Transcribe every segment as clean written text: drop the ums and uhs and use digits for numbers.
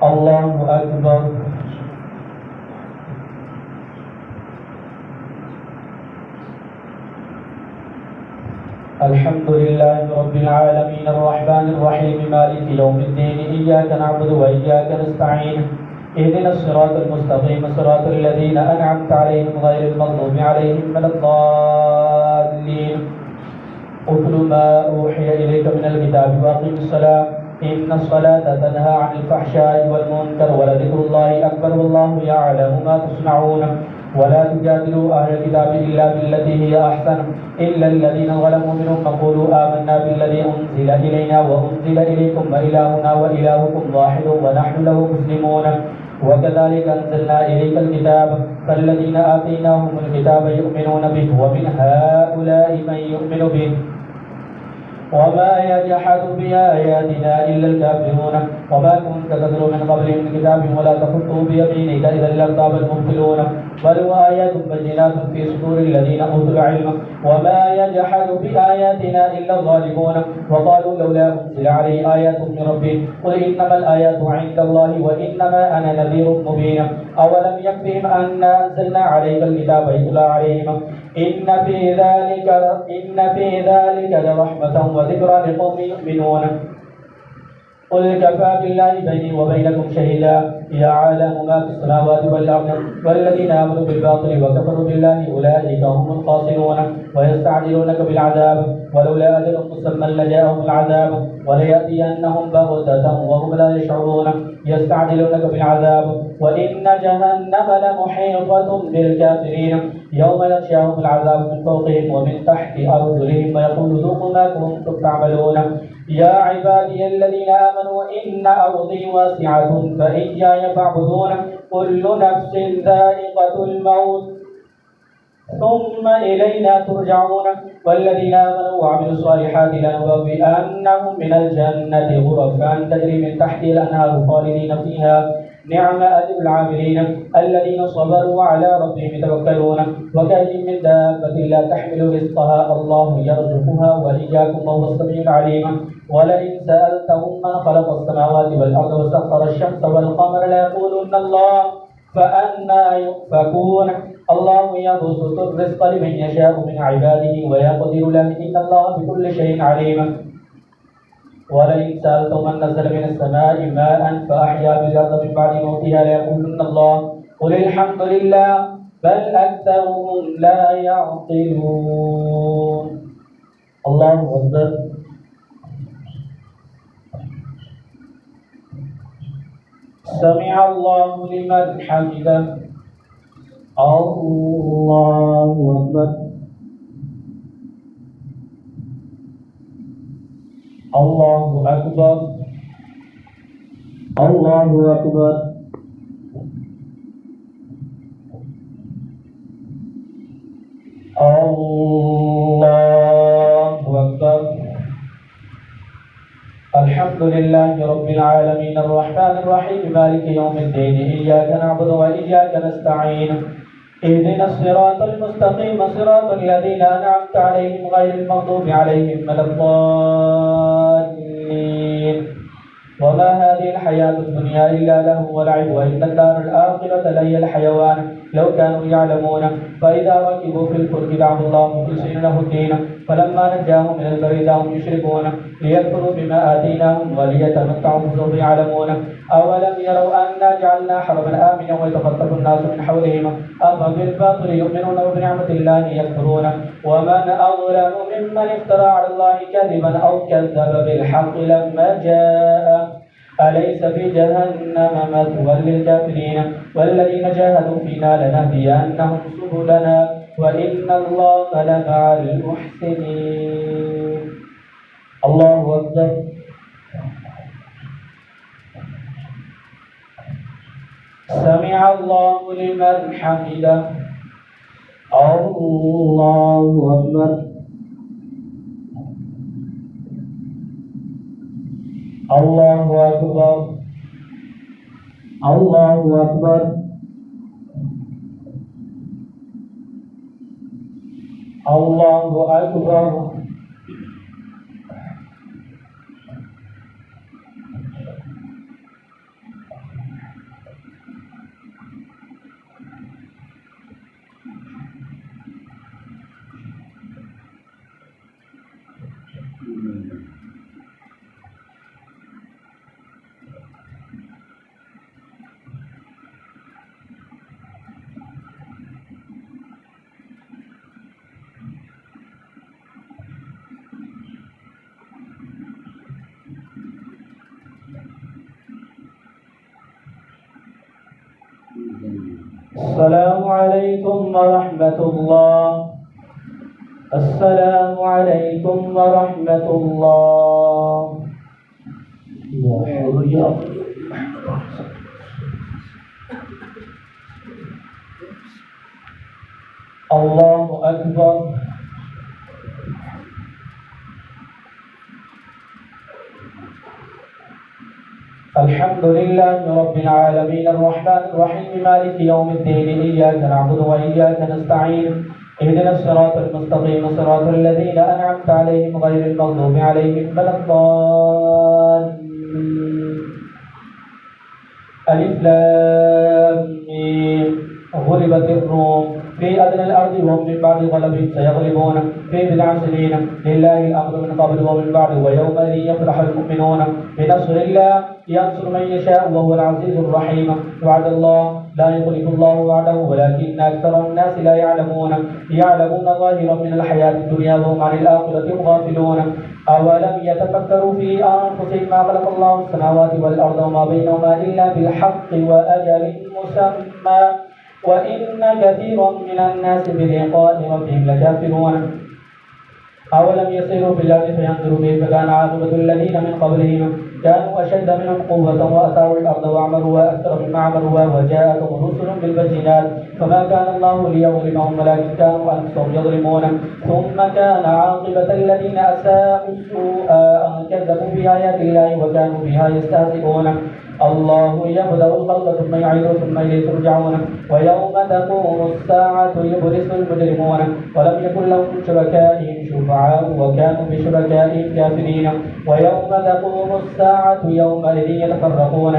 الله أكبر. الحمد لله رب العالمين الرحمن الرحيم مالك يوم الدين إياك نعبد وإياك نستعين اهدنا الصراط المستقيم صراط الذين أنعمت عليهم غير المغضوب عليهم ولا الضالين. اتل ما أوحي إليك من الكتاب وأقم الصلاة إن الصلاة تنهى عن الفحشاء والمنكر ولذكر الله أكبر والله يعلم ما تصنعون. ولا تجادلوا أهل الكتاب إلا بالتي هي أحسن إلا الذين ظلموا منهم فقولوا آمنا بالذي أنزل إلينا وأنزل إليكم وإلهنا وإلهكم واحد ونحن له مسلمون. وكذلك أنزلنا إليك الكتاب فالذين آتيناهم الكتاب يؤمنون به ومن هؤلاء من يؤمن به وما يجحد بآياتنا إلا الكافرون. وما كنت تتلو من قبلهم من كتاب ولا تخطه بيمينك إذا لارتاب المبطلون. بل هو آيات بينات في صدور الذين أوتوا العلم وما يجحد بآياتنا إلا الظالمون. وقالوا لولا أنزل عليه آيات من ربه قل إنما الآيات عند الله وإنما أنا نذير مبين. أولم يكفهم أنا أنزلنا عليك الكتاب يتلى عليهم إن في ذلك لرحمة وذكرى لقوم يؤمنون. قل كفى بالله بيني وبينكم شهيدا يعلم ما في السماوات والأرض والذين آمنوا بالباطل وكفروا بالله أولئك هم الخاسرون. ويستعجلونك بالعذاب ولولا أجل مسمى لجاءهم العذاب وليأتينهم بغتة وهم لا يشعرون. يستعجلونك بالعذاب وإن جهنم لمحيطة بالكافرين يوم يغشاهم العذاب من فوقهم ومن تحت أرجلهم ويقول ذوقوا ما كنتم تعملون. يا عبادي الذين آمنوا إن أرضي واسعة فإياي فاعبدون. كل نفس ذائقة الموت ثم إلينا ترجعون. والذين آمنوا وعملوا الصالحات لنبوئنهم من الجنة غرفا تجري من تحتها الأنهار خالدين فيها نعم أجر العاملين الذين صبروا على ربهم يتوكلون. وكأي من دابة لا تحمل رزقها الله يرزقها وإياكم وهو السميع العليم. ولئن سألتهم من خلق السماوات والأرض وسخر الشمس والقمر ليقولن الله فأنى يؤفكون. الله يبسط الرزق لمن يشاء من عباده ويقدر له إن الله بكل شيء عليم. ولئن سألتم من نزل من السماء ماء فأحيا بالأرض من بعد موتها ليقولن الله قل الحمد لله بل أكثرهم لا يعقلون. الله أكبر. سمع الله لمن حمده. الله أكبر. الله أكبر. الله أكبر. الله أكبر. الحمد لله رب العالمين الرحمن الرحيم مالك يوم الدين إياك نعبد وإياك نستعين اهدنا الصراط المستقيم صراط الذين أنعمت عليهم غير المغضوب عليهم ولا الضالين. وما هذه الحياة الدنيا إلا لهو ولعب وإن الدار الآخرة لهي الحيوان لو كانوا يعلمون. فإذا ركبوا في الفلك دعوا الله مخلصين له الدين فلما نجاهم من البر إذا هم يشركون ليكفروا بما آتيناهم وليتمتعوا فسوف يعلمون. أولم يروا أنا جعلنا حرما آمنا ويتخطف الناس من حولهم أفبالباطل يؤمنون وبنعمة الله يكفرون. ومن أظلم ممن افترى على الله كذبا أو كذب بالحق لما جاء أليس في جهنم مثوى للكافرين. والذين جاهدوا فينا لنهدينهم سبلنا وإن الله لمع المحسنين. الله أكبر. سمع الله لمن حمده. الله أكبر. الله أكبر. الله أكبر. الله أكبر. السلام عليكم ورحمة الله. السلام عليكم ورحمة الله. الله أكبر. الحمد لله رب العالمين الرحمن الرحيم مالك يوم الدين إياك نعبد وإياك نستعين اهدنا الصراط المستقيم صراط الذين أنعمت عليهم غير المغضوب عليهم ولا الضالين. ألف لام ميم. غلبت الروم في أدنى الأرض وهم من بعد غلبهم سيغلبون في بضع سنين لله الأمر من قبل ومن بعد ويومئذ يفرح المؤمنون بنصر الله ينصر من يشاء وهو العزيز الرحيم. وعد الله لا يخلف الله وعده ولكن أكثر الناس لا يعلمون ظاهرا من الحياة الدنيا وهم عن الآخرة هم غافلون. أولم يتفكروا في أنفسهم ما خلق الله السماوات والأرض وما بينهما إلا بالحق وأجل مسمى وإن كثيرا من الناس بلقاء ربهم لكافرون. أولم يسيروا في الأرض فينظروا كيف كان عاقبة الذين من قبلهم كانوا أشد منهم قوة وأثاروا الأرض وعمروها أكثر مما عمروها وجاءتهم رسل بالبينات فما كان الله ليظلمهم ولكن كانوا أنفسهم يظلمون. ثم كان عاقبة الذين أساءوا السوء أن كذبوا بآيات الله وكانوا بها يستهزئون. الله يبدأ الخلق ثم يعيده ثم إليه ترجعون. ويوم تقوم الساعة يبرز المجرمون ولم يكن لهم شركائهم شفعاء وكانوا بشركائهم كافرين. ويوم تقوم الساعة يومئذ يتفرقون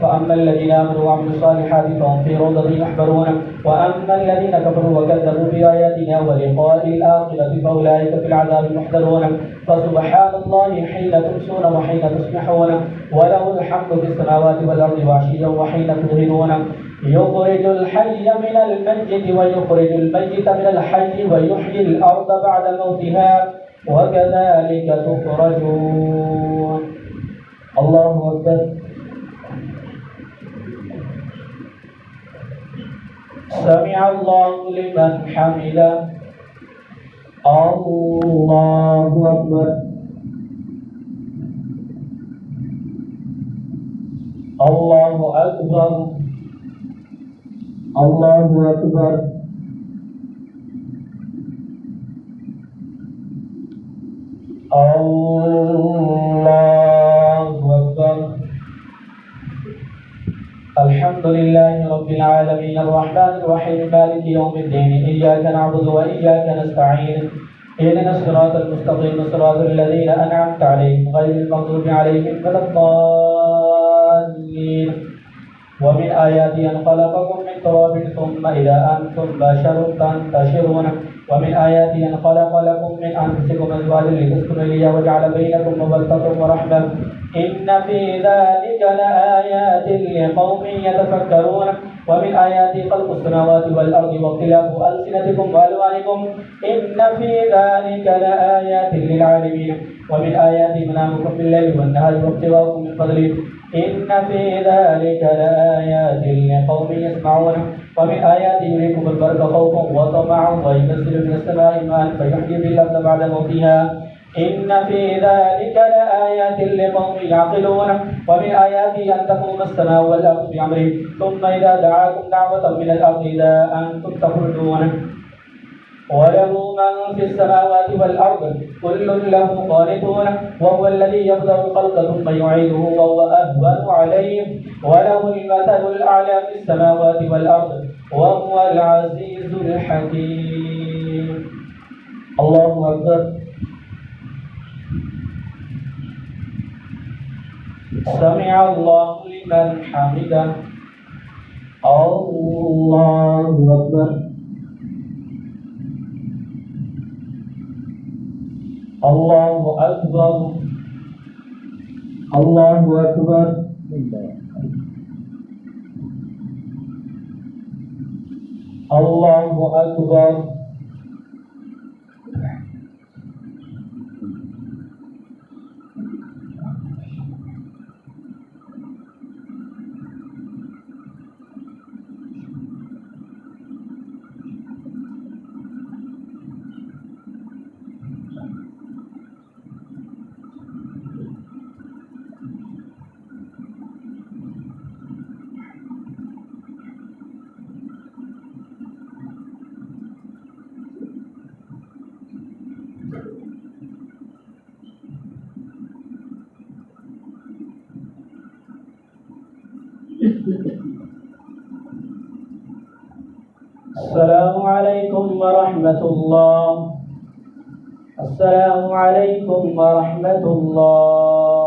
فأما الذين آمنوا وعملوا الصالحات فهم في روضة يحبرون وأما الذين كفروا وكذبوا بآياتنا ولقاء الآخرة فأولئك في العذاب محضرون. فسبحان الله حين تمسون وحين تصبحون وله الحمد في السماوات والأرض وعشيا وحين تظهرون. يخرج الحي من الميت ويخرج الميت من الحي ويحيي الأرض بعد موتها وكذلك تخرجون. الله أكبر. سمع الله لمن حمده. الله أكبر. الله أكبر. الله أكبر. الله أكبر. الحمد لله رب العالمين الرحمن الرحيم مالك يوم الدين إياك نعبد وإياك نستعين اهدنا الصراط المستقيم صراط الذين أنعمت عليهم غير المغضوب عليهم ولا الضالين. ومن آياته أن خلقكم من تراب ثم إذا أنتم بشر تنتشرون. ومن آياته أن خلق لكم من أنفسكم أزواجا لتسكنوا إليها وجعل بينكم مودة ورحمة إن في ذلك لآيات لقوم يتفكرون. ومن آياته خلق السماوات والأرض واختلاف ألسنتكم وألوانكم إن في ذلك لآيات للعالمين. ومن آياته منامكم بالليل والنهار وابتغاؤكم من فضله إن في ذلك لآيات لقوم يسمعون. ومن آياته يريكم البرق خوفا وطمعا وينزل من السماء ماء فيحيي به الأرض بعد موتها إن في ذلك لآيات لقوم يعقلون. ومن آياته أن تقوم السماء والأرض بأمره ثم إذا دعاكم دعوة من الأرض إذا أنتم تخرجون. وله من في السماوات والأرض كل له قانتون وهو الذي يبدأ الخلق ثم يعيده وهو أهون عليه وله المثل الأعلى في السماوات والأرض وهو العزيز الحكيم. الله أكبر. سمع الله لمن حمده. الله أكبر. الله أكبر. الله أكبر. الله أكبر. السلام عليكم ورحمة الله. السلام عليكم ورحمة الله.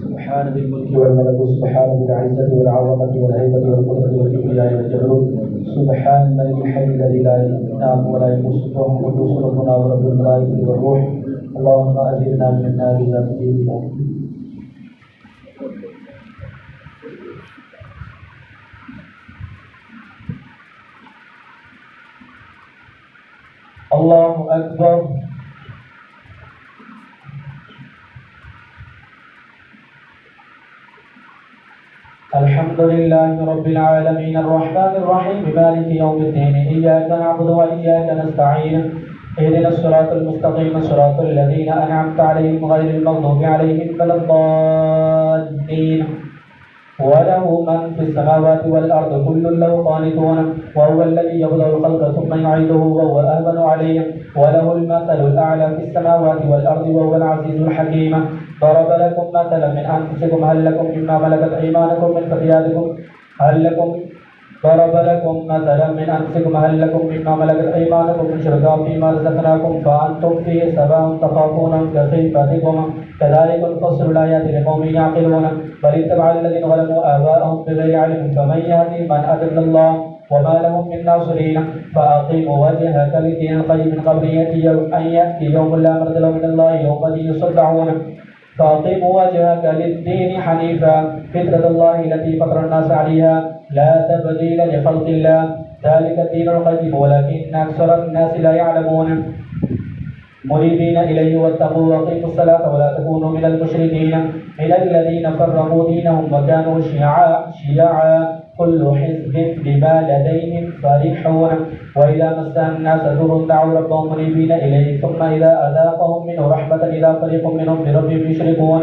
سبحان ذي الملك والملك، سبحان ذي العزة والعظمة والهيبة والقدرة والكبرياء والجبروت، سبحان الملك الحي الذي لا ينام ولا يموت، وهو قدوس ربنا ورب الملائكة والروح. اللهم أجرنا من النار ذات ديننا. الله أكبر. الحمد لله رب العالمين الرحمن الرحيم مالك يوم الدين، إياك نعبد وإياك نستعين، اهدنا الصراط المستقيم صراط الذين أنعمت عليهم غير المغضوب عليهم ولا الضالين. وله من في السماوات والأرض كل له قانتون، وهو الذي يبدأ الخلق ثم يعيده وهو أهون عليه، وله المثل الأعلى في السماوات والأرض وهو العزيز الحكيم. ضرب لكم مثلا من أنفسكم، هل لكم مما ملكت أيمانكم من فتياتكم ضرب لكم مثلا من أنفسكم، هل لكم مما ملكت أيمانكم من شركاء فيما رزقناكم فأنتم فيه سواء تخافون كخيفتكم كذلك نفصل الآيات لقوم يعقلون. بل اتبع الذين ظلموا آباءهم بغير علم، فمن يهدي من أضل الله وما لهم من ناصرين. فأقيم وجهك للدين القيم من قبل أن يأتي يوم لا مرد له من الله يومئذ يصدعون. فأقيم وجهك للدين حنيفا فطرة الله التي فطر الناس عليها لا تبديل لخلق الله، ذلك الدين القيم ولكن أكثر الناس لا يعلمون. منيبين إليه واتقوا وأقيموا الصلاة ولا تكونوا من المشركين من الذين فرقوا دينهم وكانوا شيعا كل حزب بما لديهم فرحون. وإذا مس الناس ضر دعوا ربهم منيبين إليه ثم إذا أذاقهم منه رحمة إذا فريق منهم بربهم يشركون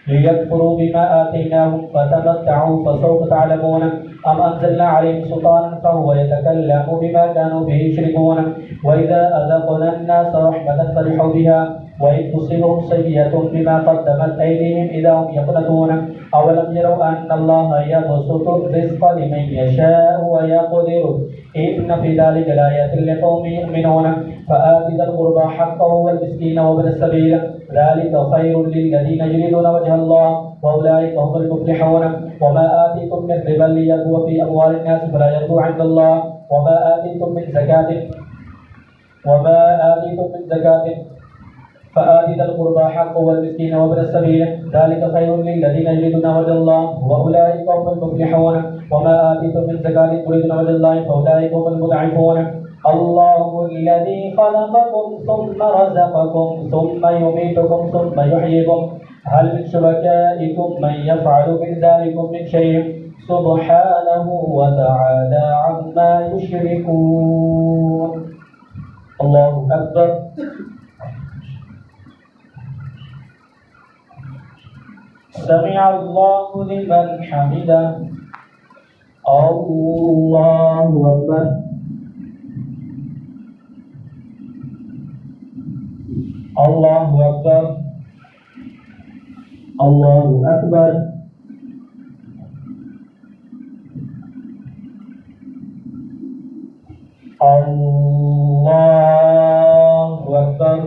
ليكفروا بما آتيناهم فتمتعوا فسوف تعلمون. أم أنزلنا عليهم سلطانا فهو يتكلم بما كانوا به يشركون. وإذا أذقنا الناس رحمة فرحوا بها وإن تصيبهم سيئة بما قدمت أيديهم إذا هم يقنطون. أولم يروا أن الله يبسط الرزق لمن يشاء ويقدر إن في ذلك لآيات لقوم يؤمنون. فآت ذا القربى حقه والمسكين وابن السبيل ذلك خير للذين يريدون وجه الله وأولئك هم المفلحون. وما آتيتم من ربا ليربو في أموال الناس فلا يربو عند الله وما آتيتم من زكاة فآت ذا القربى حقه والمسكين وابن السبيل ذلك خير للذين يريدون وجه الله وأولئك هم المفلحون. وما آتيتم من زكاة تريدون وجه الله فأولئك هم المضعفون. الله الذي خلقكم ثم رزقكم ثم يميتكم ثم يحييكم هل من شركائكم من يفعل من ذلك من شيء سبحانه وتعالى عما يشركون. الله أكبر. سمع الله لمن حمده. الله أكبر. الله أكبر. الله أكبر. الله أكبر.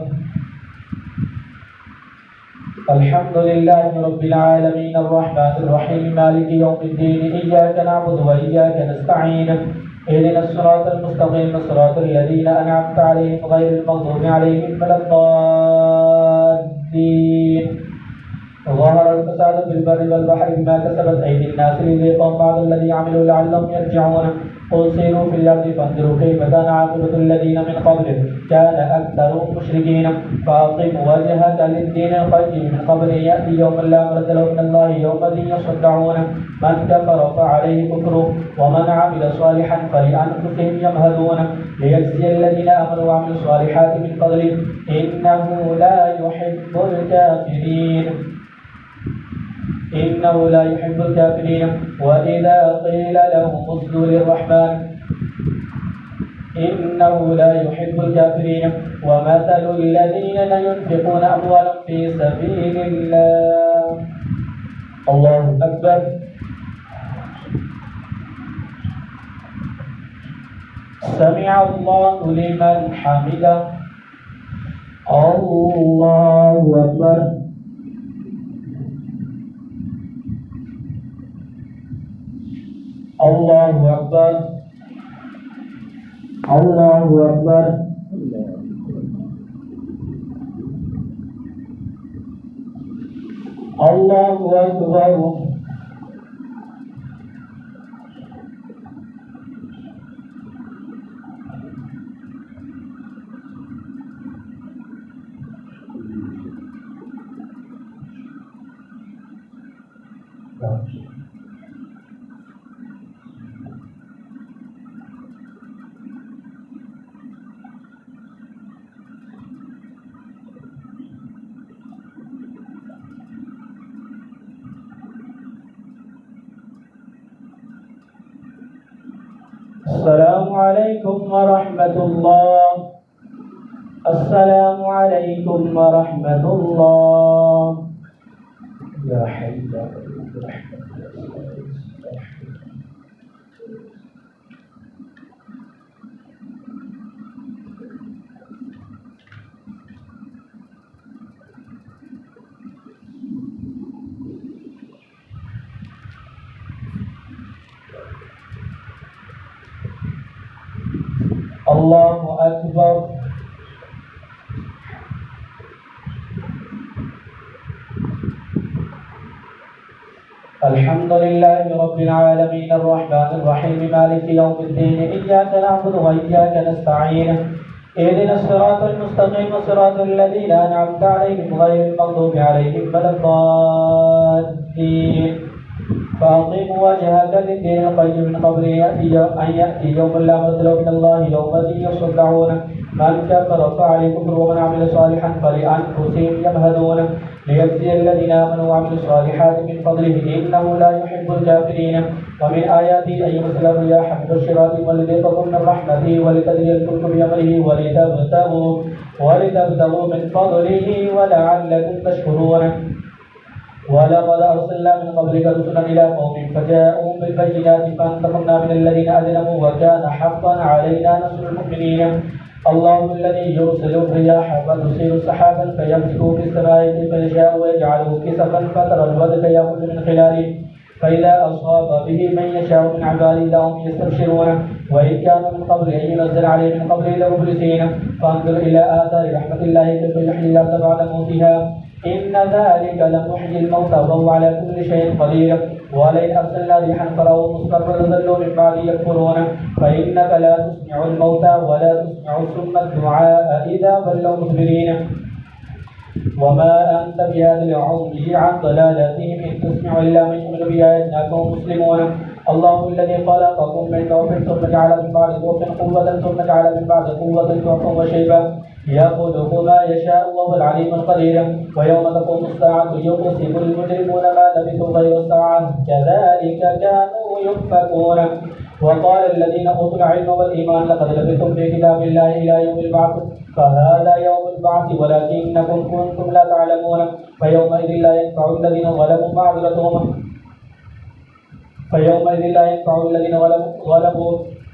الحمد لله رب العالمين الرحمن الرحيم مالك يوم الدين، إياك نعبد وإياك نستعين، اهدنا الصراط المستقيم صراط الذين أنعمت عليهم غير المغضوب عليهم ولا الضالين. ظهر الفساد في البر والبحر بما كسبت أيدي الناس ليذيقهم بعض الذي عملوا لعلهم يرجعون. قل سيروا في الأرض فانظروا كيف كان عاقبة الذين من قبلهم كان أكثرهم مشركين. فأقم وجهك للدين القيم من قبل أن يأتي يوم لا مرد له من الله يومئذ يصدعون. من كفر فعليه كفره ومن عمل صالحا فلأنفسهم يمهدون ليجزي الذين آمنوا وعملوا الصالحات من فضله إنه لا يحب الكافرين. وإذا قيل لهم اسجدوا للرحمن إنه لا يحب الكافرين. ومثل الذين لا ينفقون أموالهم في سبيل الله. الله أكبر. سمع الله لمن حمده. الله أكبر. الله أكبر. الله أكبر. الله أكبر. السلام عليكم ورحمة الله. السلام عليكم ورحمة الله. يا حي يا قيوم برحمتك. الله أكبر. الحمد لله رب العالمين الرحمن الرحيم مالك يوم الدين إياك نعبد وإياك نستعين اهدنا الصراط المستقيم صراط الذين أنعمت عليهم غير المغضوب عليهم ولا الضالين. فأقم وجهك للدين القيم من قبل أن يأتي يوم لا مرد له من الله يومئذ يصدعون. من كفر فعليه كفر ومن عمل صالحا فلأنفسهم يمهدون ليجزي الذين آمنوا وعملوا الصالحات من فضله إنه لا يحب الكافرين. ومن آياته أن يرسل الرياح مبشرات ولتبتغوا من رحمته ولتجري الفلك بأمره ولتبتغوا من فضله ولعلكم تشكرون. ولقد أرسلنا من قبلك رسلا إلى قومهم فجاءوهم بالبينات فانتقمنا من الذين أجرموا وكان حقا علينا نصر المؤمنين. الله الذي يرسل الرياح فتثير سحابا فيمسكه في السماء كيف يشاء ويجعله كسفا فترى الودق يخرج من خلاله فإذا أصاب به من يشاء من عباده إذا هم يستبشرون. وإن كانوا من قبل أن ينزل عليه من قبله لمبلسين. فانظر إلى آثار رحمة الله كيف يحيي الأرض بعد موتها إن ذلك لمحيي الموتى وهو على كل شيء قدير. ولئن أرسلنا ريحا فرأوا مصفرا لظلوا من بعد يكفرون. فإنك لا تسمع الموتى ولا تسمع الصم الدعاء إذا ولوا مدبرين. وما أنت بهذا العمي عن ضلالتهم إن تسمع إلا من يؤمن بآياتنا فهم مسلمون. الله الذي خلقكم من ضعف ثم جعل من بعد ضعف قوة ثم جعل من بعد قوة ضعفا وشيبا يخلق ما يشاء وهو العليم القدير. ويوم تقوم الساعة يقسم المجرمون ما لبثوا غير ساعة كذلك كانوا يؤفكون. وقال الذين أوتوا العلم والإيمان لقد لبثتم في كتاب الله إلى يوم البعث فهذا يوم البعث ولكنكم كنتم لا تعلمون. فيومئذ لا ينفع الذين ظلموا معذرتهم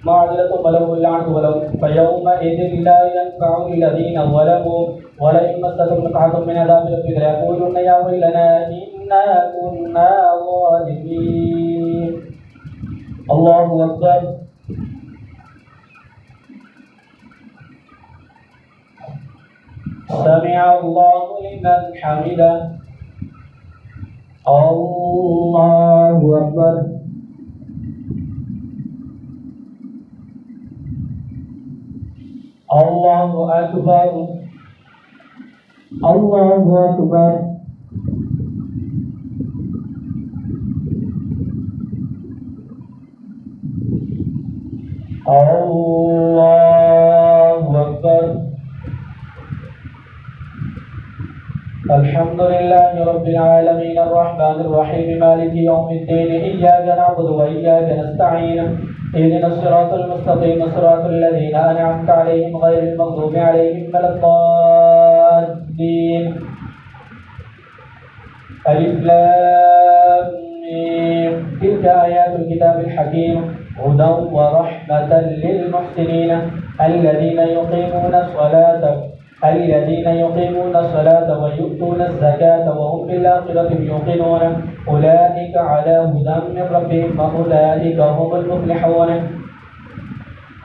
معذرتهم ولهم اللعنة فيومئذ لا ينفع الذين ظلموا ولئن مستهم نفحة من عذاب ربك ليقولن يا ويلنا إنا كنا ظالمين. الله أكبر. سمع الله لمن حمده. الله أكبر. الله أكبر. الله أكبر. الله أكبر. الحمد لله رب العالمين الرحمن الرحيم مالك يوم الدين إياك نعبد وإياك نستعين اهدنا الصراط المستقيم صراط الذين أنعمت عليهم غير المغضوب عليهم ولا الضالين. ألف لام ميم تلك آيات الكتاب الحكيم هدى ورحمة للمحسنين الذين يقيمون الصلاة ويؤتون الزكاة وهم بالآخرة يوقنون أولئك على هدى من ربهم وأولئك هم المفلحون.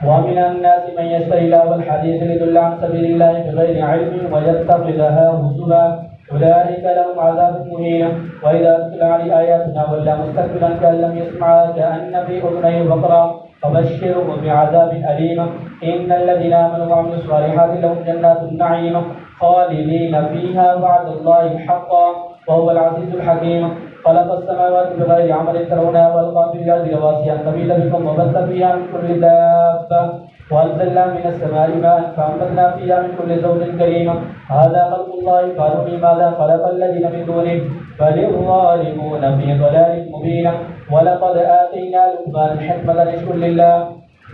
ومن الناس من يشتري لهو الحديث ليضل عن سبيل الله بغير علم ويتخذها هزوا أولئك لهم عذاب مهين. وإذا تتلى عليه آياتنا ولى مستكبرا كأن لم يسمعها كأن في أذنيه وقرا فبشره بعذاب أليم. إن الذين آمنوا وعملوا الصالحات لهم جنات النعيم خالدين فيها وعد الله حقا وهو العزيز الحكيم. خلق السماوات بغير عمل ترونها والقى في الأرض رواسي أن تميد بكم وبث فيها من كل دابة وأنزلنا من السماء ماء فأنبتنا فيها من كل زوج كريم. هذا خلق الله فأروني ماذا خلق الذين من دونه بل الظالمون في ضلال مبين. ولقد آتينا لقمان الحكمة أن يشكر لله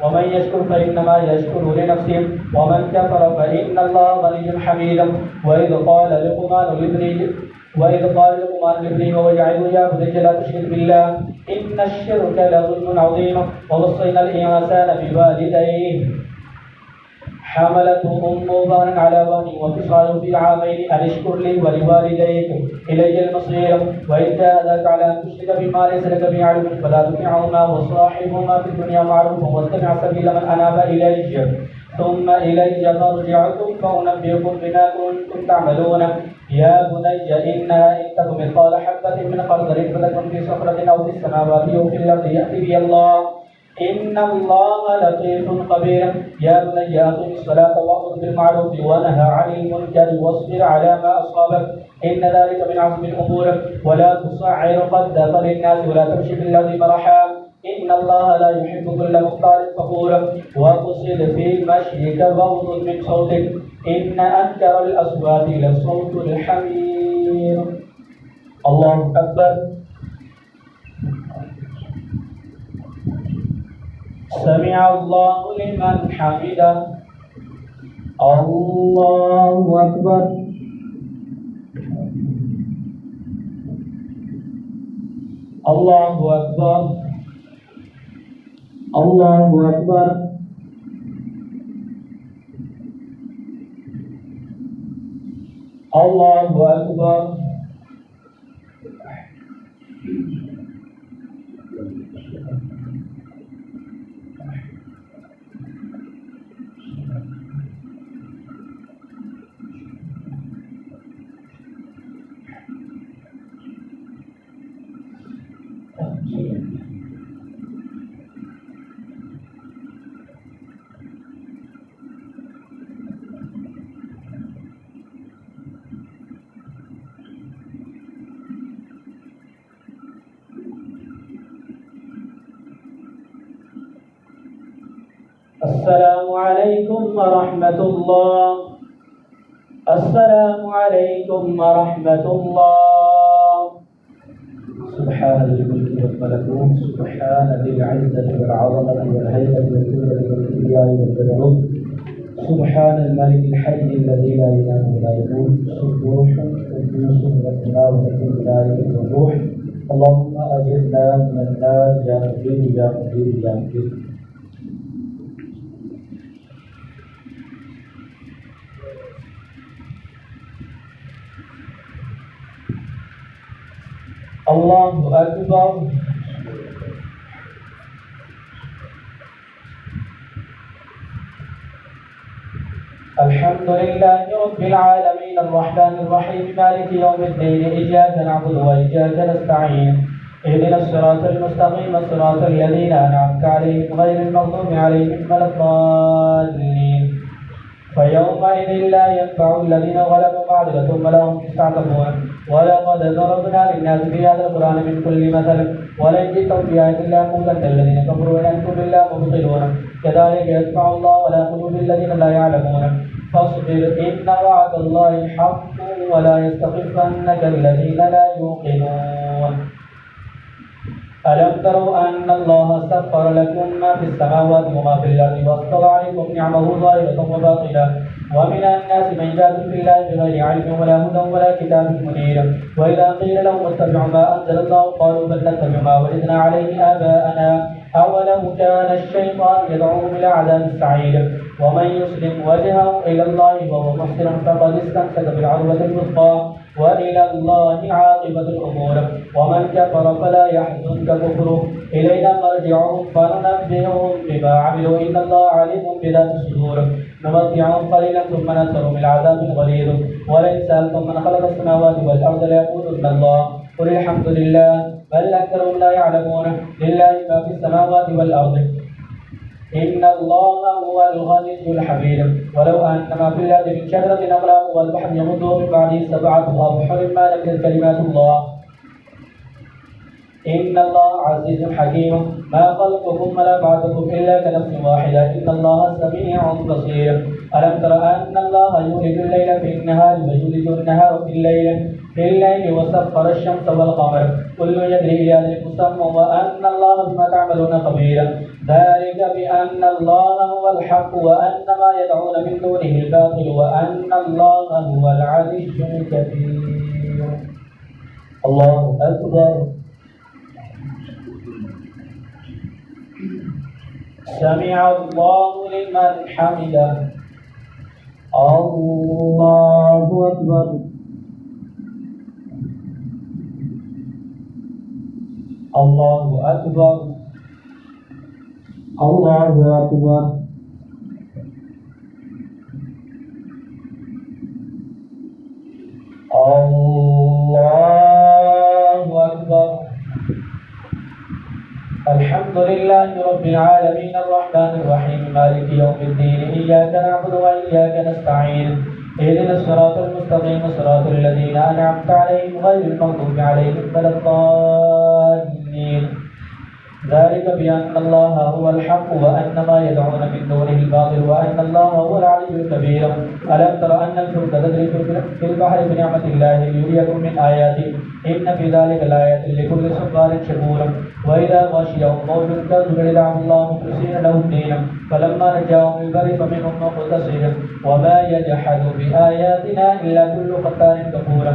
ومن يشكر فإنما يشكر لنفسه ومن كفر فإن الله غني حميد. وإذ قال لقمان لابنه ويعظه يا بني لا تشرك بالله إن الشرك لظلم عظيم. ووصينا الإنسان بوالديه حملته أمه وهنا على وهن وفصاله في عامين أن اشكر لي ولوالديك إلي المصير. وإن جاهداك على أن تشرك بما ليس لك به علم فلا تطعهما وصاحبهما في الدنيا معروفا واتبع سبيل من أناب إلي ثم إلي مرجعكم فأنبئكم بما كنتم تعملون. يا بني إنها إن تك مثقال حبة من خردل فتكن في صخرة أو في السماوات أو في الأرض يأتي بها الله إن الله لطيف خبير. يا بني أقم الصلاة وأمر بالمعروف وانهى عن المنكر واصبر على ما أصابك إن ذلك من عزم الأمور. ولا تصعر خدك للناس ولا تمشي في الأرض مرحا إن الله لا يحب كل مختال فخور. واقصد في مشيك واغضض من صوتك إن أنكر الأصوات لصوت الحمير. الله أكبر. سمع الله لمن حمده. الله أكبر. الله أكبر. الله أكبر. الله أكبر. السلام عليكم ورحمة الله. السلام عليكم ورحمة الله. سبحان الملك والملكوت سبحان ذي العزة والعظمة والهيبة والقدرة والكبرياء والجبروت سبحان الملك الحي الذي لا إله ولا يموت سبوح قدوس ربنا ورب الملائكة والروح. اللهم أجرنا من النار يا مجيد يا مجيد يا مجيد. الله أكبر. الحمد لله رب العالمين الرحمن الرحيم مالك يوم الدين إياك نعبد وإياك نستعين اهدنا الصراط المستقيم صراط الذين أنعمت عليهم غير المغضوب عليهم ولا الضالين. فيومئذ لا ينفع الذين ظلموا معذرتهم ولا هم يستعتبون. ولقد ضربنا للناس في هذا القرآن من كل مثل ولن جئتم بآية إلا يقولن الذين كفروا إن أنتم بالله مبطلون. كذلك يطبع الله على قلوب الذين لا يعلمون. فاصبر إن وعد الله حق ولا يستخفنك الذين لا يوقنون. ألم تروا أن الله سخر لكم ما في السماوات وما في الأرض وأسبغ عليكم نعمه ظاهرة وباطنة ومن الناس من يجادل في الله بغير علم ولا هدى ولا كتاب منير. وإذا قيل لهم اتبعوا ما أنزل الله قالوا بل نتبع ما وجدنا عليه آباءنا أولو كان الشيطان يدعوهم إلى عذاب السعير ومن يسلم وجهه إلى الله وهو محسن فقد استمسك بالعروة الوثقى وإلى الله عاقبة الأمور ومن كفر فلا يحزنك كفره إلينا مرجعهم فننبئهم بما عملوا إن الله عليم بذات الصدور نمتعهم قليلا ثم ننذرهم العذاب الغليظ ولئن سألتم من خلق السماوات والأرض ليقولن الله قل الحمد لله بل أكثرهم لا يعلمون لله ما في السماوات والأرض إن الله هو الغني الحميد ولو أن ما في الأرض من شجرة أقلام والبحر يمده من بعده سبعة أبحر ما نفذت كلمات الله إن الله عزيز حكيم ما خلقكم ولا بعثكم إلا كنفس واحدة إن الله سميع بصير ألم تر أن الله يولد الليل في النهار ويولد النهار في الليل وسخر الشمس والقمر كل يجري إلى أجل مسمى وأن الله بما تعملون خبير ذلك بأن الله هو الحق وأن ما يدعون من دونه الباطل وأن الله هو العزيز الكبير. الله أكبر. سمع الله لمن حمده. الله أكبر. الله أكبر. الله أكبر. الله أكبر. الحمد لله رب العالمين الرحمن الرحيم مالك يوم الدين إياك نعبد وإياك نستعين اهدنا الصراط المستقيم صراط الذين أنعمت عليهم غير المغضوب عليهم ولا الضالين ذلك بأن الله هو الحق وأن ما يدعون من دونه الباطل وأن الله هو العلي الكبير. ألم تر أن الفلك تجري في البحر بنعمة الله ليريكم من آياته إن في ذلك لآيات لكل صبار شكور. وإذا غشيهم موج كالظلل دعوا الله مخلصين له الدين فلما نجاهم البر فمنهم مقتصد وما يجحد بآياتنا إلا كل ختان كفور.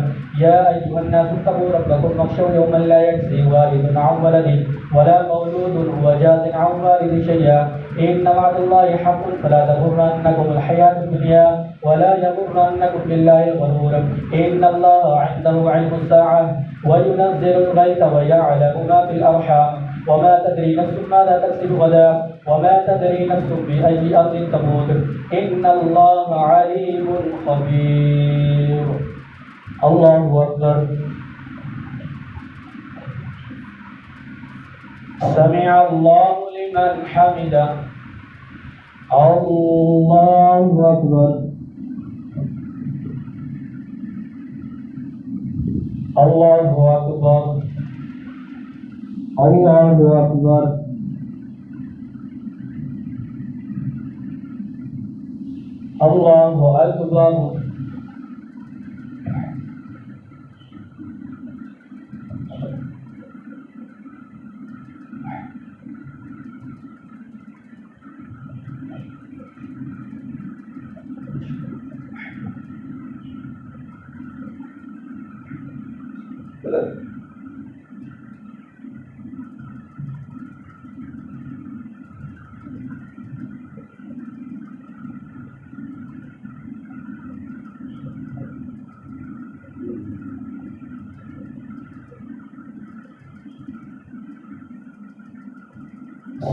يا أيها الناس اتقوا ربكم واخشوا يوما لا يجزي والد عن ولده ولا مولود هو جاز عن والد شيئا إن وعد الله حق فلا تغرنكم الحياة الدنيا ولا يغرنكم بالله الغرور. إن الله عنده علم الساعة وينزل الغيث ويعلم ما في الأرحام وما تدري نفس ماذا تكسب غدا وما تدري نفس بأي أرض تموت إن الله عليم خبير. الله أكبر. سمع الله لمن حمده. الله أكبر. الله أكبر. الله أكبر. الله أكبر.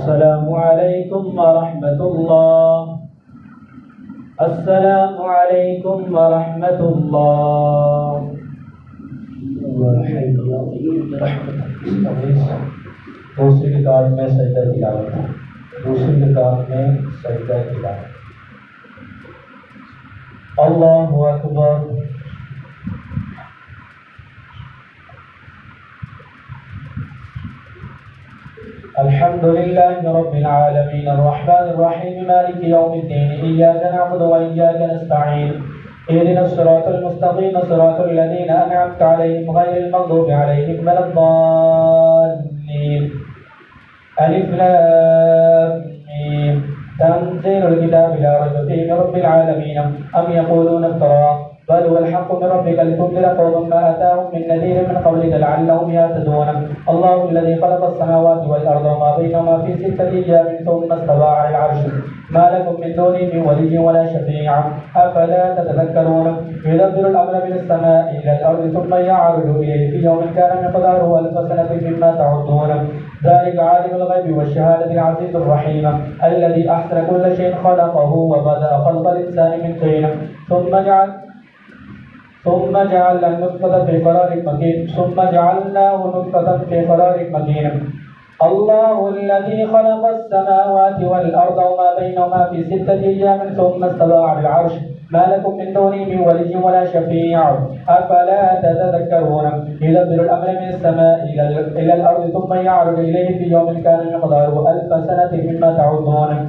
السلام عليكم ورحمة الله. السلام عليكم ورحمة الله. दूसरी रिकॉर्ड में सजदा तिलावत, दूसरी रिकॉर्ड में सजदा तिलावत। अल्लाहु अकबर। अल्हम्दुलिल्लाहि रब्बिल आलमीन अर्रहमानिर रहीम मालिकि यौमिद्दीन इय्याका नअबुदु व इय्याका नस्तईन اهدنا الصراط المستقيم صراط الذين أنعمت عليهم غير المغضوب عليهم ولا الضالين. ألف لام ميم تنزيل الكتاب لا ريب فيه من رب العالمين أم يقولون افتراه بل هو الحق من ربك لتنذر قوما ما أتاهم من نذير من قبلك لعلهم يهتدون. الله الذي خلق السماوات والأرض وما بينهما في 6 أيام ثم استوى على العرش ما لكم من دونه من ولي ولا شفيع أفلا تتذكرون. يدبر الأمر من السماء إلى الأرض ثم يعرج إليه في يوم كان مقداره 1000 سنة مما تعدون. ذلك عالم الغيب والشهادة العزيز الرحيم الذي أحسن كل شيء خلقه وبدأ خلق الإنسان من طين ثم جعلنا النطفة في قرار مكين ثم جعلناه نطفة في قرار مكين. الله الذي خلق السماوات والأرض وما بينهما في 6 أيام ثم استوى على العرش ما لكم من دونه من ولي ولا شفيع أفلا تتذكرون. يدبر الأمر من السماء إلى الأرض ثم يعرج إليه في يوم كان مقداره 1000 سنة مما تعدون.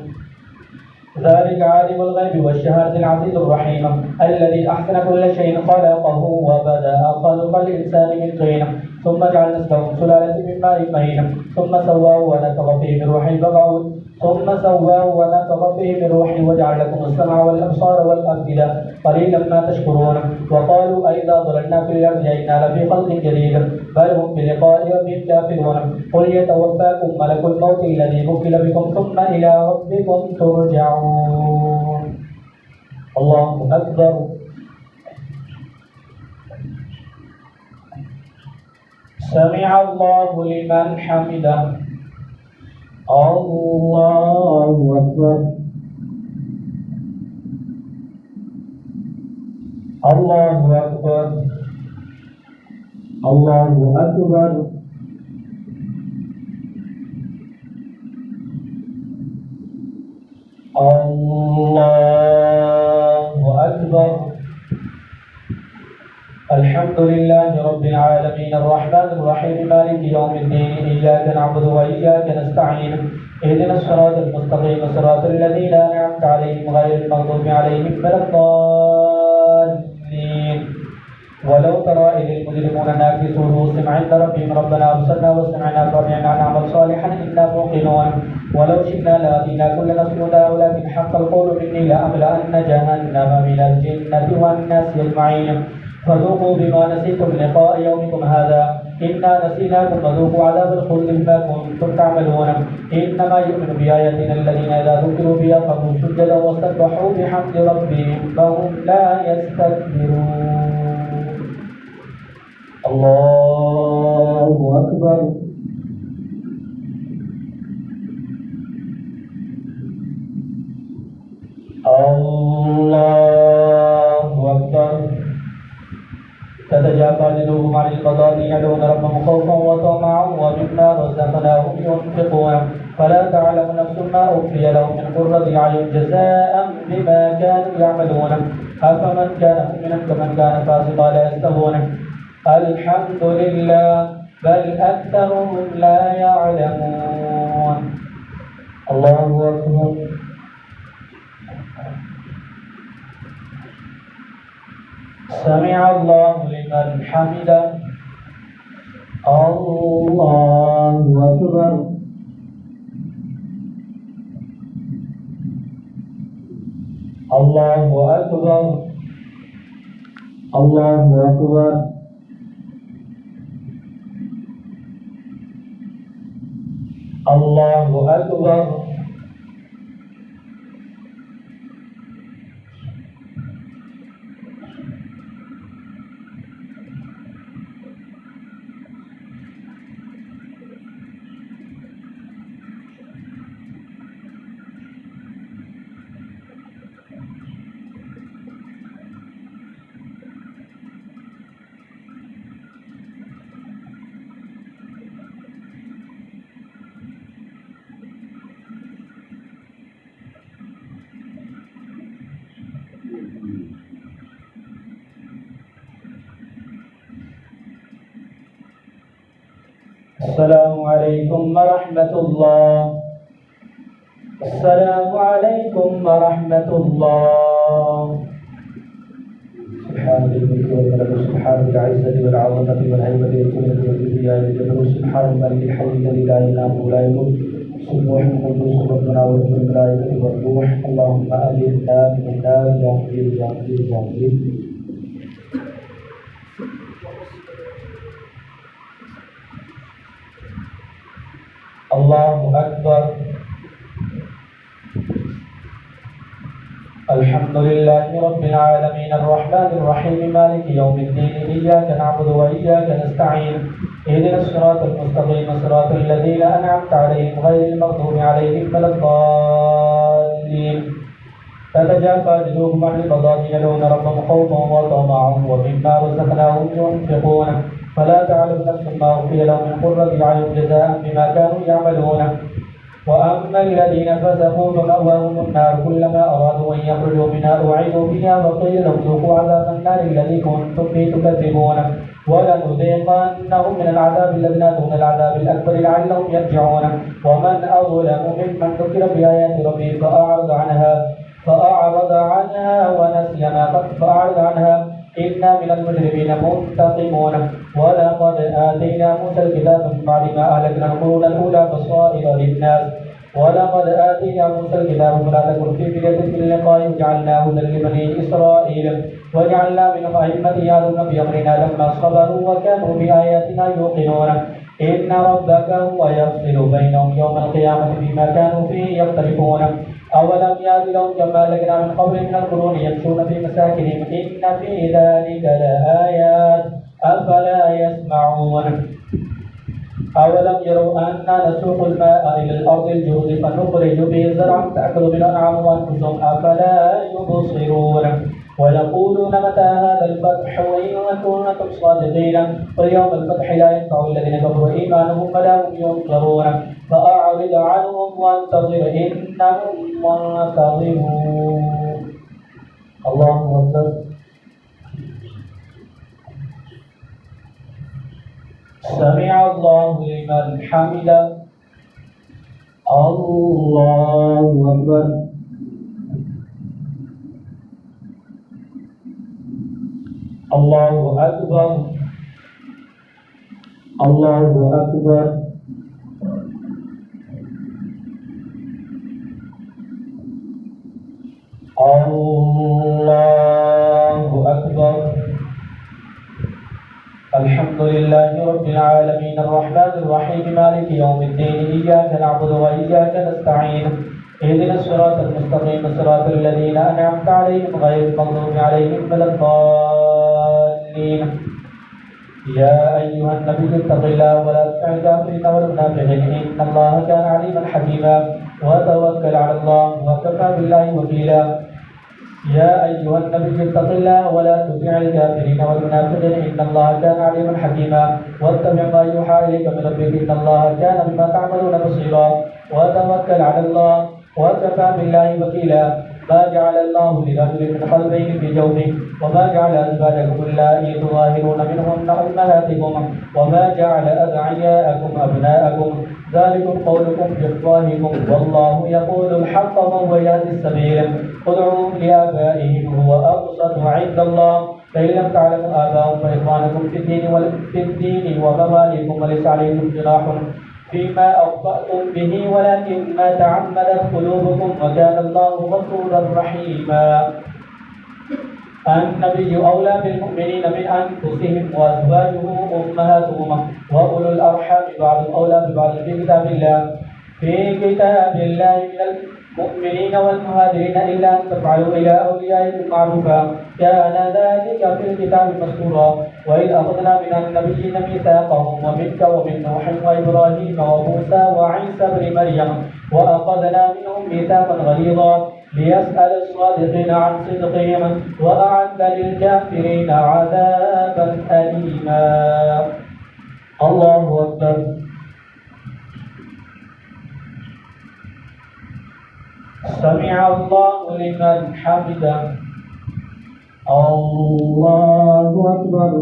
ذلك عالم الغيب والشهادة العزيز الرحيم الذي أحسن كل شيء خلقه وبدأ خلق الإنسان من طين ثم جعل نسله سلالة من ماء مهين ثم سواه ونفخ فيه من روحه وجعل لكم السمع والأبصار والأفئدة قليلا ما تشكرون. وقالوا أئذا ضللنا في الأرض أئنا لفي خلق جديد بل هم بلقاء ربهم كافرون. قل يتوفاكم ملك الموت الذي وكل بكم ثم إلى ربكم ترجعون. الله أكبر. سمع الله لمن حمده. الله أكبر. الله أكبر. الله أكبر. الله أكبر. الحمد لله رب العالمين الرحمن الرحيم مالك يوم الدين إياك نعبد وإياك نستعين اهدنا الصراط المستقيم صراط الذين أنعمت عليهم غير المغضوب عليهم ولا الضالين. ولو ترى إذ المجرمون ناكسوا رؤوسهم عند ربهم ربنا أبصرنا وسمعنا فارجعنا نعمل صالحا إنا موقنون. ولو شئنا لآتينا كل نفس هداها ولكن حق القول مني لأملأن جهنم من الجنة والناس أجمعين. فذوقوا بما نسيتم لقاء يومكم هذا إنا نسيناكم فذوقوا عذاب الخلد بما كنتم تعملون. إنما يؤمن بآياتنا الذين إذا ذكروا بها خروا سجدا وسبحوا بحمد ربهم فهم لا يستكبرون. الله أكبر. الله أكبر. تتجافى جنوبهم عن المضاجع يدعون ربهم خوفا وطمعا ومما رزقناهم ينفقون. فلا تعلم نفس ما أخفي لهم من قرة أعين جزاء بما كانوا يعملون. أفمن كان مؤمنا كمن كان فاسقا لا يستوون. الحمد لله بل أكثرهم لا يعلمون. الله أكبر. سمع الله لمن حمده. الله أكبر. الله أكبر. الله أكبر. الله أكبر. السلام عليكم ورحمة الله. السلام عليكم ورحمة الله. سبحان الملك والملك سبحان العزة والعظمة والهيبة والقوة والكبرياء والجبروت سبحان الملك الحي الذي لا إله إلا هو سبوح القدوس ربنا ورب الملائكة والروح. اللهم أجرنا من النار يا مجيد يا مجيد يا مجيد. الله أكبر. الحمد لله رب العالمين الرحمن الرحيم مالك يوم الدين إياك نعبد وإياك نستعين اهدنا الصراط المستقيم صراط الذين أنعمت عليهم غير المغضوب عليهم ولا الضالين. تتجافى جنوبهم عن المضاجع يدعون ربهم خوفا وطمعا ومما رزقناهم ينفقون فلا تعلم نفس ما أخفي لهم من قرة أعين جزاء بما كانوا يعملون. وأما الذين فسقوا فمأواهم النار كلما أرادوا أن يخرجوا منها أعيدوا فيها وقيل لهم ذوقوا عذاب النار الذي كنتم به تكذبون ولنذيقنهم من العذاب الذين دون العذاب الأكبر لعلهم يرجعون. ومن أظلم ممن ذكر بآيات ربه فأعرض عنها ونسي ما قد فأعرض عنها إنا من المجرمين منتقمون. ولقد آتينا موسى الكتاب من بعد ما أهلكنا القرون الأولى بصائر للناس ولقد آتينا موسى الكتاب فلا تكن في مرية من لقائه وجعلناه هدى لبني إسرائيل وجعلنا منهم أئمة يهدون بأمرنا لما صبروا وكانوا بآياتنا يوقنون. إن ربك هو يفصل بينهم يوم القيامة فيما كانوا فيه يختلفون. أولم يأت لهم كما أهلكنا من قبل من القرون يمشون في مساكنهم إن في ذلك لآيات أفلا يسمعون. أولم يروا أنا نسوق الماء إلى الأرض الجرز فنخرج به زرعا تأكل من الأنعام وأنفسهم أفلا يبصرون. ويقولون متى هذا الفتح وإن كنتم صادقين قل يوم الفتح لا ينفع الذين كفروا إيمانهم ولا هم ينصرون. فأعرض عنهم وانتظر إنهم منتظرون. الله أكبر. سمع الله لمن حمده. الله أكبر. الله أكبر. الله أكبر. الله أكبر. الحمد لله رب العالمين الرحمن الرحيم مالك يوم الدين إياك نعبد وإياك نستعين اهدنا الصراط المستقيم صراط الذين أنعمت عليهم غير المغضوب عليهم ولا الضالين. يا أيها النبي اتق الله ولا تطع الكافرين والمنافقين إن الله كان عليما حكيما وتوكل على الله وكفى بالله وكيلا. يا أيها النبي اتق الله ولا تطع الكافرين والمنافقين إن الله كان عليما حكيما واتبع ما يوحى إليك من ربك إن الله كان بما تعملون بصيرا وتوكل على الله وكفى بالله وكيلا. ما جعل الله لرجل من قلبين في جوفه وما جعل أزواجكم اللائي تظاهرون منهن أمهاتكم وما جعل أدعياءكم أبناءكم ذلكم قولكم بأفواهكم والله يقول الحق وهو يهدي السبيل. ادعوهم لآبائهم هو أقسط عند الله فإن لم تعلموا آباءهم فإخوانكم في الدين ومواليكم وليس عليكم جناح فيما أخطأتم به ولكن ما تعمدت قلوبكم وكان الله غفورا رحيما. النبي أولى بالمؤمنين من أنفسهم وأزواجه أمهاتهم وأولو الأرحام بعضهم أولى ببعض في كتاب الله من المؤمنين والمهاجرين إلا أن تفعلوا إلى أوليائكم معروفا كان ذلك في الكتاب مسطورا. وإذ أخذنا من النبيين ميثاقهم ومنك ومن نوح وإبراهيم وموسى وعيسى بن مريم وأخذنا منهم ميثاقا غليظا ليسأل الصادقين عن صدقهم وأعد للكافرين عذابا أليما. الله أكبر. سمع الله لمن حمده. الله أكبر.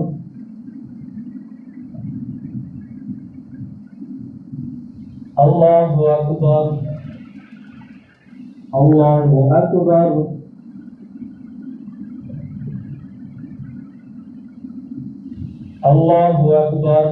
الله أكبر. الله أكبر. الله أكبر.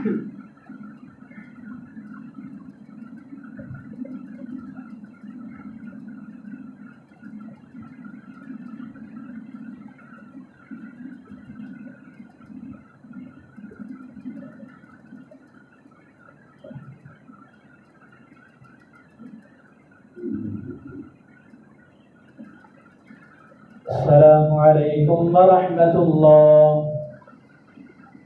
السلام عليكم ورحمة الله.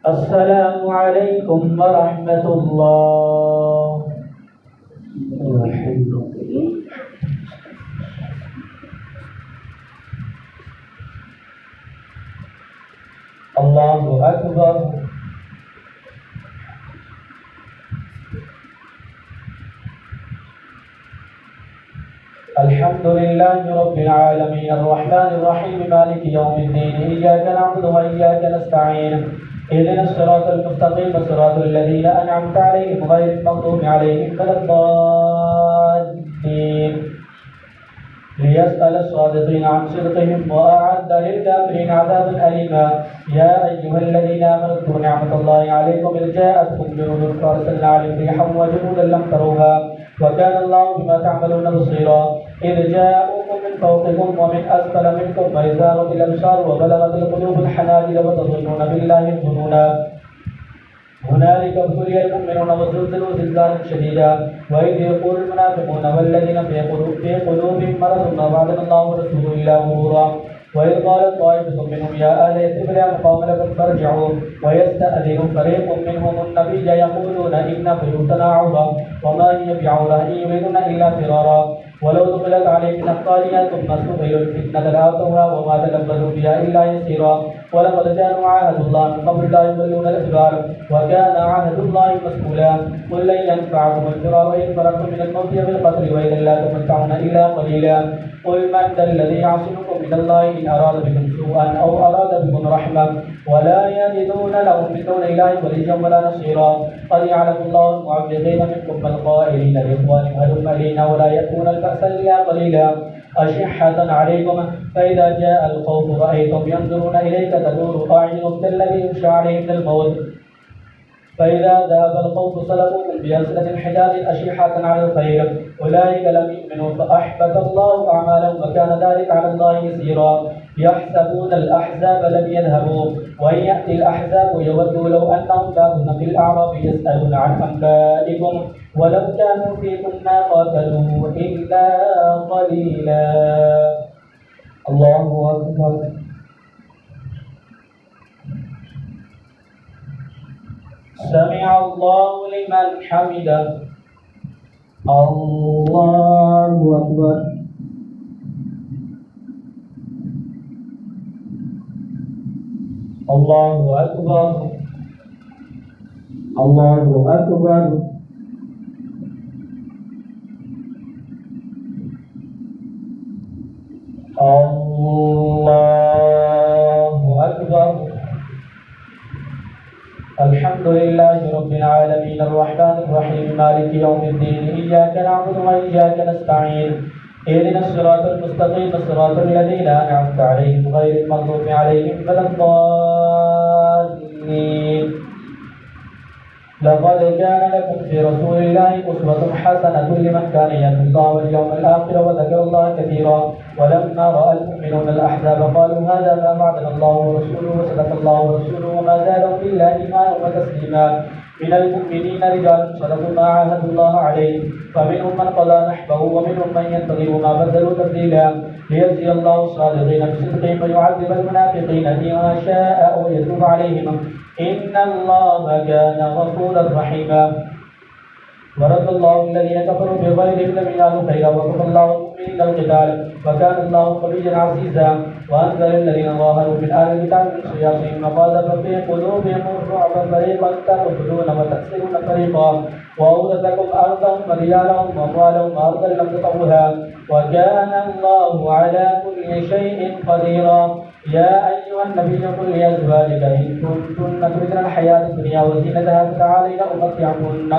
السلام عليكم ورحمة الله. الله أكبر. الحمد لله رب العالمين الرحمن الرحيم مالك يوم الدين إياك نعبد وإياك نستعين اهدنا الصراط المستقيم صراط الذين أنعمت عليهم غير المغضوب عليهم ولا الضالين ليسأل الصادقين عن صدقهم وأعد للكافرين عذابا أليما. يا أيها الذين آمنوا اذكروا نعمة الله عليكم إذ جاءتكم جنود فأرسلنا عليهم ريحا وجنودا لم تروها وكان الله بما تعملون بصيرا. إذ جاءوكم من فوقكم ومن أسفل منكم وإذ زاغت الأبصار وبلغت القلوب الحناجر وتظنون بالله الظنونا هنالك ابتلي المؤمنون وزلزلوا زلزالا شديدا. وإذ يقول المنافقون والذين في قلوبهم مرض ما وعدنا الله ورسوله إلا غرورا. وإذ قالت طائفة منهم يا أهل يثرب لا مقام لكم فارجعوا ويستأذن فريق منهم النبي يقولون إن بيوتنا عورة وما هي بعورة إن يريدون إلا فرارا. ولو دخلت عليهم من أقطارها ثم سئلوا الفتنة لآتوها وما تلبثوا بها إلا يسيرا. ولقد كانوا عاهدوا الله من قبل لا يولون الأدبار وكان عهد الله مسؤولا. قل لن ينفعكم الفرار إن فررتم من الموت بالقتل وإذا لا تمتعون إلا قليلا. قل من ذا الذي يعصمكم من الله إن أراد بكم سوءا أو أراد بكم رحمة ولا يجدون لهم من دون الله وليا ولا نصيرا. قد يعلم الله المعوقين منكم والقائلين لإخوانهم هلم إلينا ولا يأتون البأس إلا قليلا. أشحة عليكم فإذا جاء الخوف رأيتم ينظرون إليك تدور أعينهم كالذي يغشى عليه من الموت فإذا ذهب الخوف سلبوكم بألسنة حجاج أشحة على الخير أولئك لم يؤمنوا فأحبط الله أعمالهم وكان ذلك على الله يسيرا. يحسبون الأحزاب لم يذهبوا وإن يأتي الأحزاب يودوا لو أنهم كانوا في الأعراب يسألون عن أنبائكم ولو كانوا فيكم ما قاتلوا إلا قليلا. الله أكبر. سمع الله لمن حمده. الله أكبر. الله أكبر. الله أكبر. الله أكبر. الحمد لله رب العالمين الرحمن الرحيم مالك يوم الدين إياك نعبد وإياك نستعين اهدنا الصراط المستقيم صراط الذين أنعمت عليهم غير المغضوب عليهم ولا الضالين. لقد كان لكم في رسول الله أسوة حسنة لمن كان يرجو الله واليوم الآخر وذكر الله كثيرا. ولما رأى المؤمنون الأحزاب قالوا هذا ما وعدنا الله ورسوله وصدق الله ورسوله وما زادهم إلا إيمانا وتسليما. من المؤمنين رجال صدقوا ما عاهدوا الله عليه فمنهم من قضى نحبه ومنهم من ينتظر وما بدلوا تبديلا. ليجزي الله الصادقين بصدقهم ويعذب المنافقين إن شاء أو يتوب عليهم إن الله كان غفورا رحيما. ورد الله الذين كفروا بغيرهم لم ينالوا خيرا وكفى الله المؤمنين القتال وكان الله قويا عزيزا. وأنزل الذين ظاهروا من أهل الكتاب من صياصهم وقذف في قلوبهم الرعب فريقا تقتلون وتأسرون فريقا وأورثكم أرضهم وديارهم وأموالهم وأرضا لم تطئوها وكان الله على كل شيء قديرا. يا أيها النبي قل لأزواجك إن كنتن تردن الحياة الدنيا وزينتها فتعالين أمتعكن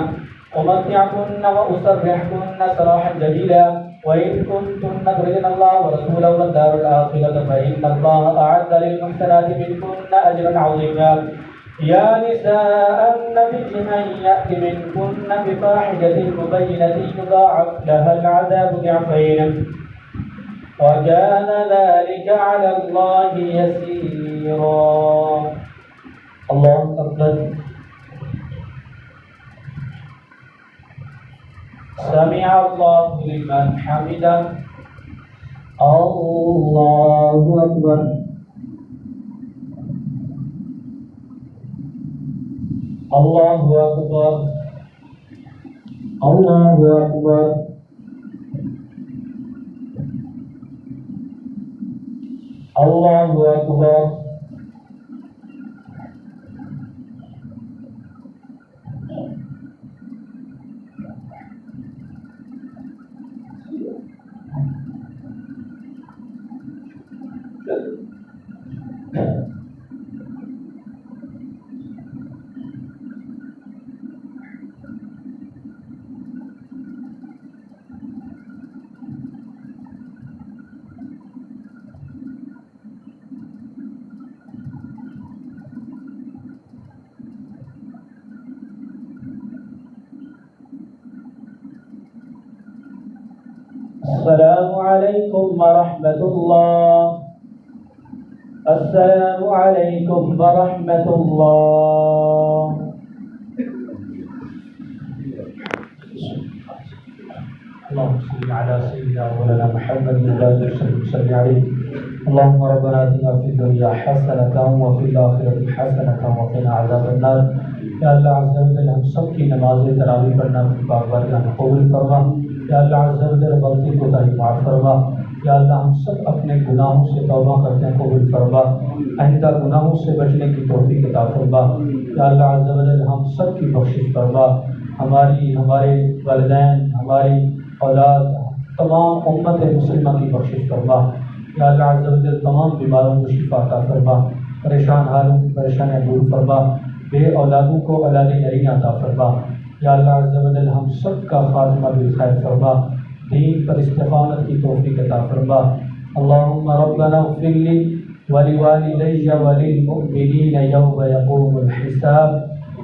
وأسرحكن سراحا جميلا. وإن كنتن تردن الله ورسوله والدار الآخرة فإن الله أعد للمحسنات منكن أجرا عظيما. या निसाअ अन्नबी मन यअति मिनकुन्न बिफाहिशतिन मुबय्यनतिन युदाअफ लहल अज़ाबु ज़िअफ़ैन व कान ज़ालिका अला अल्लाहि यसीरा। अल्लाहु अकबर। समिअ अल्लाहु लिमन हमिदा। अल्लाहु अकबर। अल्लाहु अकबर। अल्लाहु अकबर। अल्लाहु अकबर। अस्सलामु अलैकुम व रहमतुल्लाह। अस्सलामु अलैकुम व रहमतुल्लाह। अल्लाहुम्मा सल्लि अला सय्यिदिना व मौलाना मुहम्मद व आलिहि वसल्लम अलैहि। अल्लाहुम्मा रब्बना आतिना फिद दुनिया हसनतन व फिल आखिरति हसनतन व क़िना अज़ाबन नार। या अल्लाह अज़्ज़ा व जल हम सब की नमाज़ तरावी पढ़ना अपनी पाक बारगाह में कबूल फरमा। या अल्लाह अज़्ज़ा व जल गलती कोताही माफ़ फरमा। या अल्लाह हम सब अपने गुनाहों से तौबा करते हैं, कबूल फरमा। आइंदा गुनाहों से बचने की तौफीक अता फरमा। या अल्लाह अज़्ज़ा व जल हम सब की बख्शिश फरमा। हमारी, हमारे वालिदैन, हमारी औलाद, तमाम उम्मत मुस्लिमा की बख्शिश फरमा। या अल्लाह अज़्ज़ा व जल तमाम बीमारों को शिफा अता फरमा। परेशान हालों की परेशानियाँ दूर फरमा। बे औलादों को औलाद नरीना अता फरमा। या अल्लाह अज़्ज़ा व जल हम सब का खात्मा बिल खैर फरमा। दीन पर इस्तिक़ामत की तौफ़ीक़ अता फरमा। अल्लाहुम्मा रब्बना इग़फ़िर ली व लिवालिदैया व लिलमुअ्मिनीना यौम यक़ूमुल हिसाब।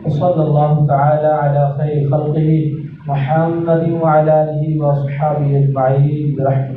व सल्लल्लाहु तआला अला खैरि ख़ल्क़िही मुहम्मदिन व अला आलिहि व अस्हाबिही अजमईन बिरहमतिही।